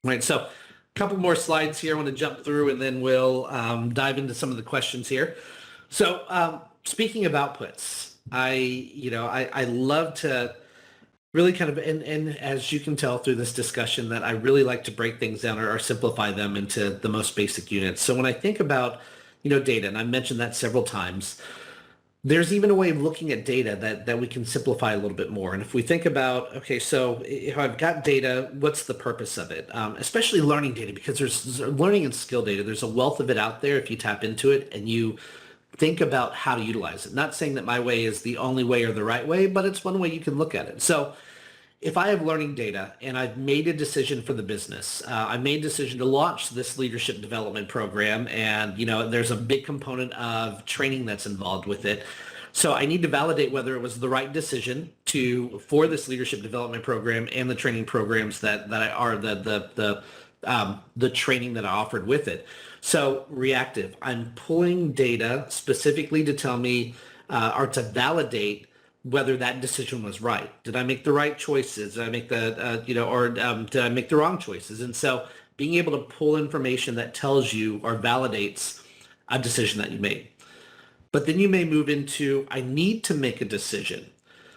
All right, so a couple more slides here I want to jump through, and then we'll dive into some of the questions here. So speaking of outputs, I love to really kind of, and as you can tell through this discussion, that I really like to break things down or simplify them into the most basic units. So when I think about data, and I mentioned that several times. There's even a way of looking at data that we can simplify a little bit more. And if we think about, okay, so if I've got data, what's the purpose of it? Especially learning data, because there's learning and skill data. There's a wealth of it out there if you tap into it and you think about how to utilize it. Not saying that my way is the only way or the right way, but it's one way you can look at it. So if I have learning data and I've made a decision for the business, I made a decision to launch this leadership development program, and there's a big component of training that's involved with it. So I need to validate whether it was the right decision for this leadership development program and the training programs that I are the training that I offered with it. So reactive, I'm pulling data specifically to tell me or to validate whether that decision was right. Did I make the right choices? Did I make did I make the wrong choices? And so being able to pull information that tells you or validates a decision that you made. But then you may move into, I need to make a decision.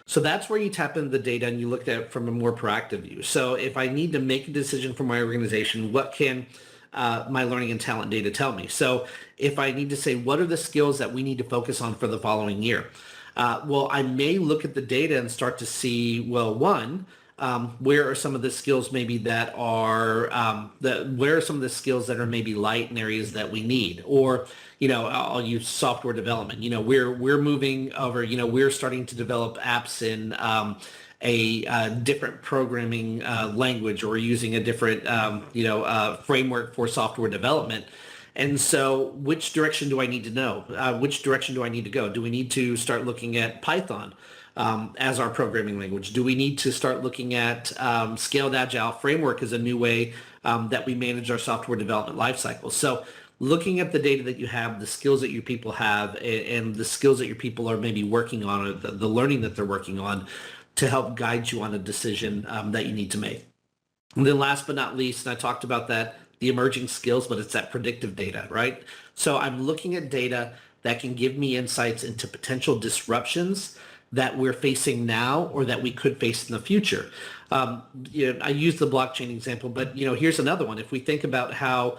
So that's where you tap into the data and you look at it from a more proactive view. So if I need to make a decision for my organization, what can my learning and talent data tell me? So if I need to say, what are the skills that we need to focus on for the following year? Well, I may look at the data and start to see, well, one, where are some of the skills maybe that are, where are some of the skills that are maybe light in areas that we need? Or, I'll use software development. We're moving over, we're starting to develop apps in a different programming language, or using a different, framework for software development. And so which direction do I need to know? Which direction do I need to go? Do we need to start looking at Python as our programming language? Do we need to start looking at Scaled Agile Framework as a new way that we manage our software development lifecycle? So looking at the data that you have, the skills that your people have, and the skills that your people are maybe working on, or the learning that they're working on, to help guide you on a decision that you need to make. And then last but not least, and I talked about that, the emerging skills, but it's that predictive data, right? So I'm looking at data that can give me insights into potential disruptions that we're facing now or that we could face in the future. I use the blockchain example, but here's another one. If we think about how,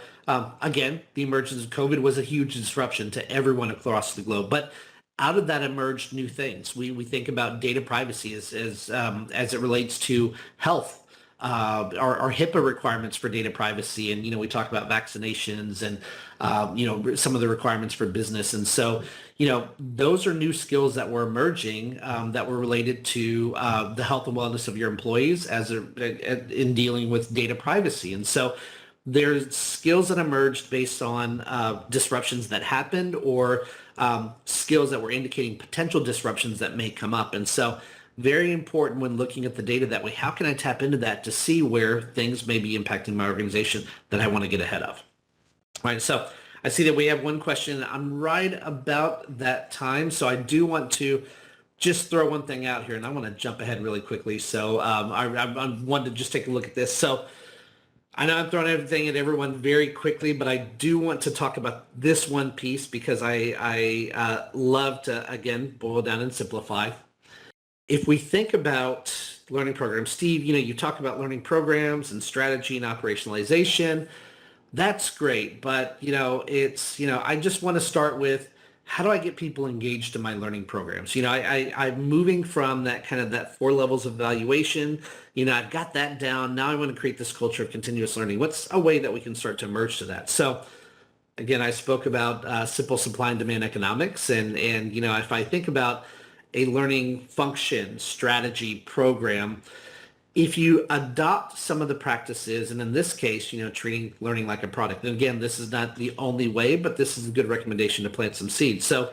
again, the emergence of COVID was a huge disruption to everyone across the globe, but out of that emerged new things. We think about data privacy as it relates to health. Our HIPAA requirements for data privacy, and we talk about vaccinations and some of the requirements for business, and so those are new skills that were emerging that were related to the health and wellness of your employees in dealing with data privacy. And so there's skills that emerged based on disruptions that happened, or skills that were indicating potential disruptions that may come up. And so very important when looking at the data that way, how can I tap into that to see where things may be impacting my organization that I want to get ahead of? All right, so I see that we have one question. I'm right about that time, so I do want to just throw one thing out here, and I want to jump ahead really quickly. So I wanted to just take a look at this. So I know I'm throwing everything at everyone very quickly, but I do want to talk about this one piece because I love to, again, boil down and simplify. If we think about learning programs, Steve, you talk about learning programs and strategy and operationalization. That's great, but I just want to start with, how do I get people engaged in my learning programs? I'm moving from that 4 levels of evaluation. I've got that down. Now I want to create this culture of continuous learning. What's a way that we can start to merge to that? So again, I spoke about simple supply and demand economics, and if I think about a learning function, strategy, program, if you adopt some of the practices, and in this case, treating learning like a product. And again, this is not the only way, but this is a good recommendation to plant some seeds. So,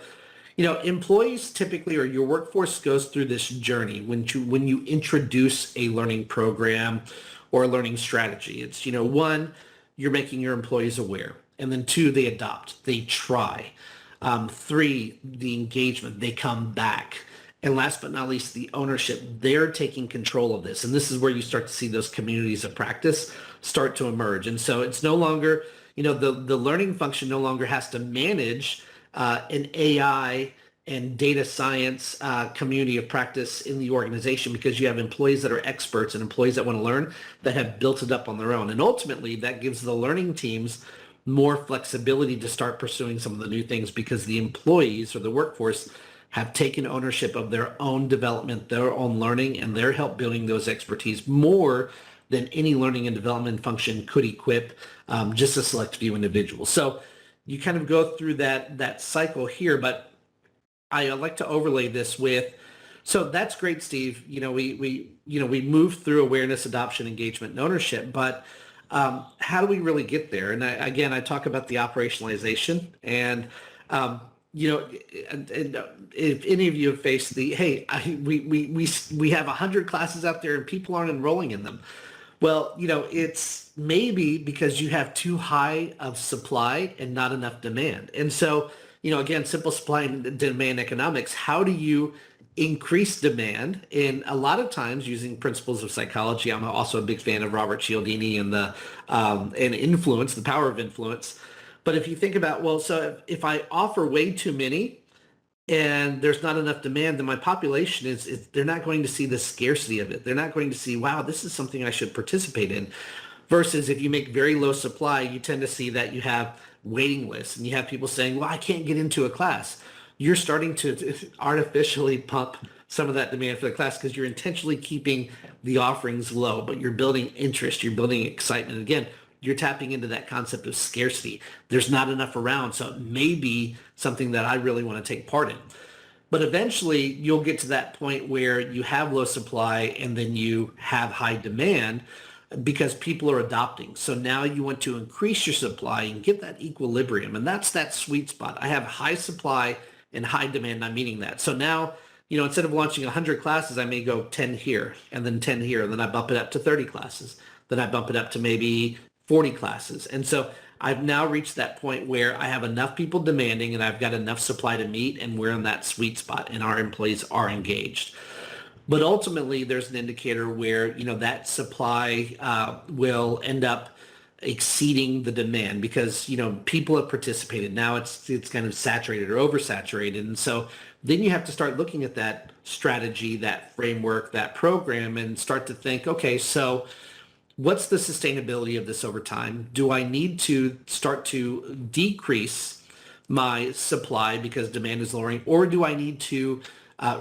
employees typically, or your workforce, goes through this journey when you introduce a learning program or a learning strategy. It's, one, you're making your employees aware. And then 2, they adopt, they try. 3, the engagement, they come back. And last but not least, the ownership. They're taking control of this. And this is where you start to see those communities of practice start to emerge. And so it's no longer, the learning function no longer has to manage an AI and data science community of practice in the organization, because you have employees that are experts and employees that want to learn that have built it up on their own. And ultimately, that gives the learning teams more flexibility to start pursuing some of the new things because the employees or the workforce have taken ownership of their own development, their own learning, and they're help building those expertise more than any learning and development function could equip just a select few individuals. So you kind of go through that cycle here, but I like to overlay this with, so that's great, Steve. We move through awareness, adoption, engagement, and ownership, but how do we really get there? And I talk about the operationalization, and you know, and if any of you have faced the, hey, we have 100 classes out there and people aren't enrolling in them. Well, it's maybe because you have too high of supply and not enough demand. And so, again, simple supply and demand economics, how do you increase demand? And a lot of times using principles of psychology, I'm also a big fan of Robert Cialdini and and influence, the power of influence. But if you think about, well, so if I offer way too many, and there's not enough demand, then my population is they're not going to see the scarcity of it. They're not going to see, wow, this is something I should participate in. Versus if you make very low supply, you tend to see that you have waiting lists and you have people saying, well, I can't get into a class. You're starting to artificially pump some of that demand for the class because you're intentionally keeping the offerings low, but you're building interest, you're building excitement. Again, you're tapping into that concept of scarcity. There's not enough around, so it may be something that I really want to take part in. But eventually, you'll get to that point where you have low supply and then you have high demand because people are adopting. So now you want to increase your supply and get that equilibrium, and that's that sweet spot. I have high supply and high demand, I'm meeting that. So now, instead of launching 100 classes, I may go 10 here and then 10 here, and then I bump it up to 30 classes. Then I bump it up to maybe 40 classes. And so I've now reached that point where I have enough people demanding and I've got enough supply to meet, and we're in that sweet spot and our employees are engaged. But ultimately, there's an indicator where, that supply will end up exceeding the demand because, people have participated. Now it's kind of saturated or oversaturated. And so then you have to start looking at that strategy, that framework, that program, and start to think, okay, so what's the sustainability of this over time? Do I need to start to decrease my supply because demand is lowering, or do I need to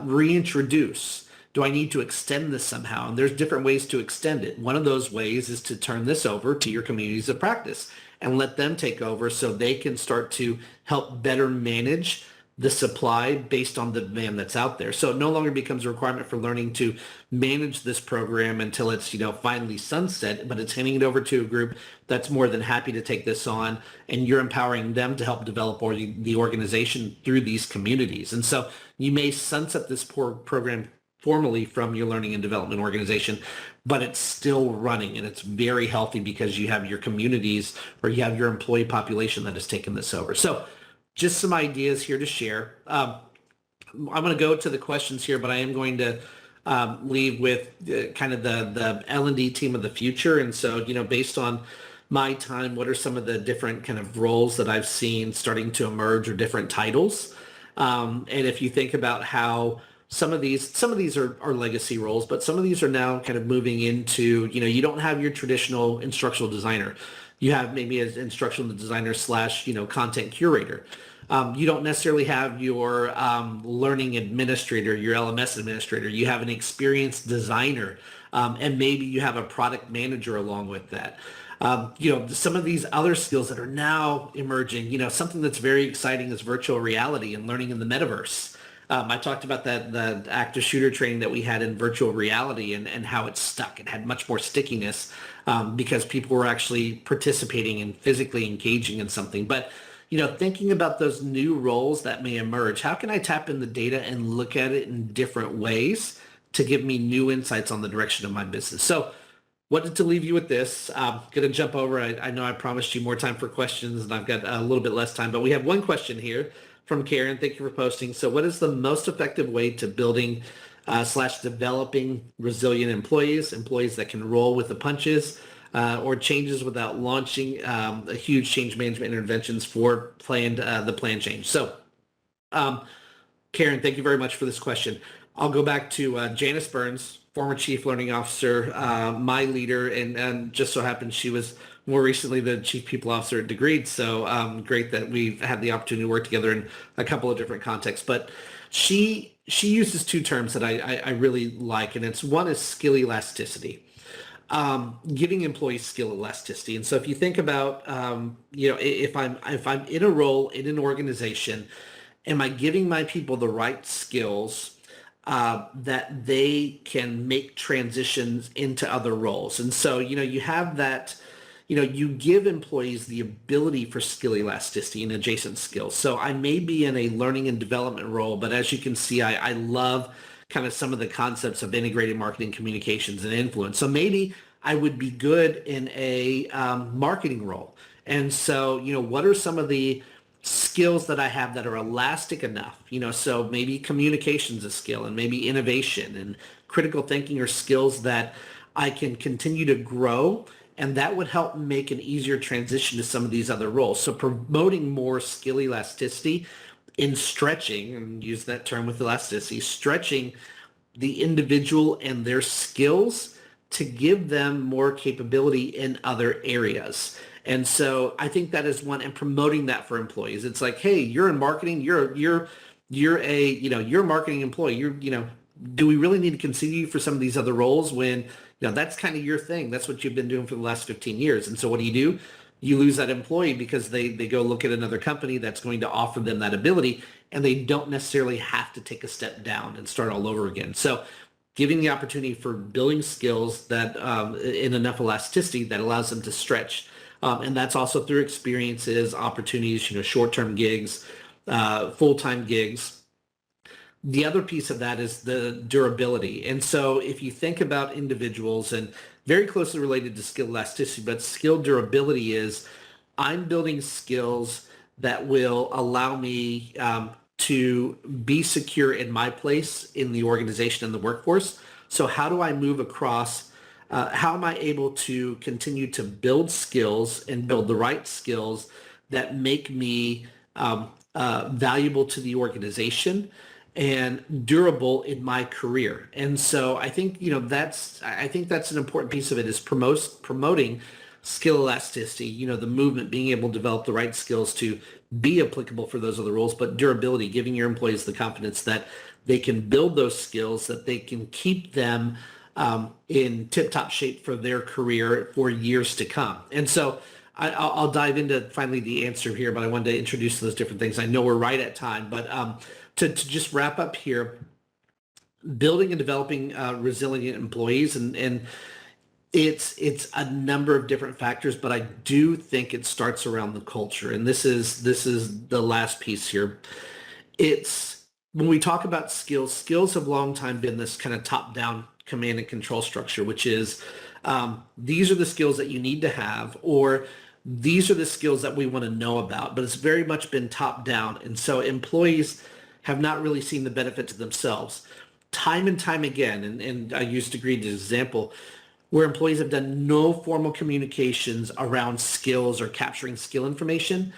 reintroduce? Do I need to extend this somehow? And there's different ways to extend it. One of those ways is to turn this over to your communities of practice and let them take over so they can start to help better manage the supply based on the demand that's out there. So it no longer becomes a requirement for learning to manage this program until it's, finally sunset, but it's handing it over to a group that's more than happy to take this on, and you're empowering them to help develop the organization through these communities. And so you may sunset this program formally from your learning and development organization, but it's still running and it's very healthy because you have your communities or you have your employee population that has taken this over. So just some ideas here to share. I'm going to go to the questions here, but I am going to leave with kind of the L&D team of the future. And so, based on my time, what are some of the different kind of roles that I've seen starting to emerge or different titles? And if you think about how some of these are legacy roles, but some of these are now kind of moving into, you don't have your traditional instructional designer. You have maybe an instructional designer / content curator. You don't necessarily have your learning administrator, your LMS administrator. You have an experienced designer, and maybe you have a product manager along with that. Some of these other skills that are now emerging, something that's very exciting is virtual reality and learning in the metaverse. I talked about the active shooter training that we had in virtual reality and how it stuck. It had much more stickiness because people were actually participating and physically engaging in something. But, thinking about those new roles that may emerge, how can I tap in the data and look at it in different ways to give me new insights on the direction of my business? So wanted to leave you with this. I'm going to jump over. I know I promised you more time for questions and I've got a little bit less time, but we have one question here from Karen. Thank you for posting. So what is the most effective way to building / developing resilient employees that can roll with the punches or changes without launching a huge change management interventions for the plan change? So Karen, thank you very much for this question. I'll go back to Janice Burns, former Chief Learning Officer, my leader, and just so happens she was more recently the chief people officer at Degreed. So great that we've had the opportunity to work together in a couple of different contexts. But she uses two terms that I really like, and it's one is skill elasticity. Giving employees skill elasticity. And so if you think about, if I'm in a role in an organization, am I giving my people the right skills that they can make transitions into other roles? And so, you have that, you give employees the ability for skill elasticity and adjacent skills. So I may be in a learning and development role, but as you can see, I love kind of some of the concepts of integrated marketing, communications, and influence. So maybe I would be good in a marketing role. And so, what are some of the skills that I have that are elastic enough? So maybe communication's a skill, and maybe innovation and critical thinking are skills that I can continue to grow, and that would help make an easier transition to some of these other roles. So promoting more skill elasticity in stretching, and use that term with elasticity, stretching the individual and their skills to give them more capability in other areas. And so I think that is one, and promoting that for employees. It's like, hey, you're in marketing, you're a marketing employee. Do we really need to consider you for some of these other roles when, that's kind of your thing. That's what you've been doing for the last 15 years. And so what do? You lose that employee because they go look at another company that's going to offer them that ability, and they don't necessarily have to take a step down and start all over again. So giving the opportunity for building skills that in enough elasticity that allows them to stretch. And that's also through experiences, opportunities, short-term gigs, full-time gigs. The other piece of that is the durability. And so if you think about individuals, and very closely related to skill elasticity, but skill durability is I'm building skills that will allow me to be secure in my place in the organization and the workforce. So how do I move across? How am I able to continue to build skills and build the right skills that make me valuable to the organization and durable in my career? And so I think that's an important piece of it, is promoting skill elasticity, the movement, being able to develop the right skills to be applicable for those other roles, but durability, giving your employees the confidence that they can build those skills, that they can keep them in tip-top shape for their career for years to come. And so I'll dive into finally the answer here, but I wanted to introduce those different things. I know we're right at time, but to just wrap up here, building and developing resilient employees, and it's a number of different factors, but I do think it starts around the culture. And this is the last piece here. It's when we talk about skills have long time been this kind of top-down command and control structure, which is these are the skills that you need to have, or these are the skills that we want to know about, but it's very much been top down. And so employees have not really seen the benefit to themselves. Time and time again, and I used Degreed as an example, where employees have done no formal communications around skills or capturing skill information,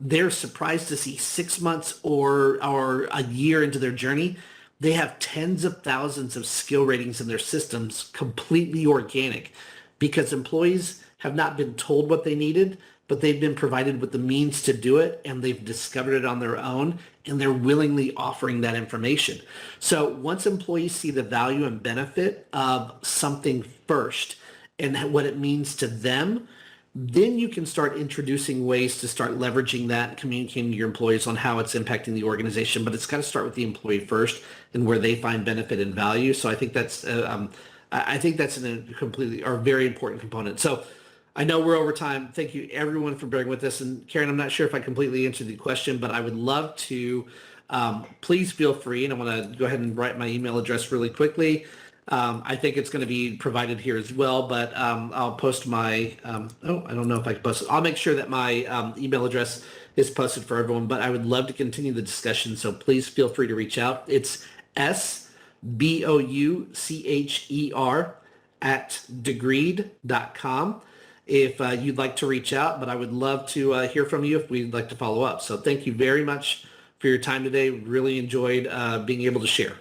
they're surprised to see 6 months or a year into their journey, they have tens of thousands of skill ratings in their systems, completely organic, because employees have not been told what they needed, but they've been provided with the means to do it, and they've discovered it on their own, and they're willingly offering that information. So once employees see the value and benefit of something first and what it means to them, then you can start introducing ways to start leveraging that and communicating to your employees on how it's impacting the organization. But it's got to start with the employee first and where they find benefit and value. So I think that's a completely or very important component. So I know we're over time. Thank you everyone for bearing with us. And Karen, I'm not sure if I completely answered the question, but I would love to, please feel free. And I want to go ahead and write my email address really quickly. I think it's going to be provided here as well, but I'll post my, I don't know if I can post it. I'll make sure that my email address is posted for everyone, but I would love to continue the discussion. So please feel free to reach out. It's sboucher@degreed.com if you'd like to reach out, but I would love to hear from you if we'd like to follow up. So thank you very much for your time today. Really enjoyed being able to share.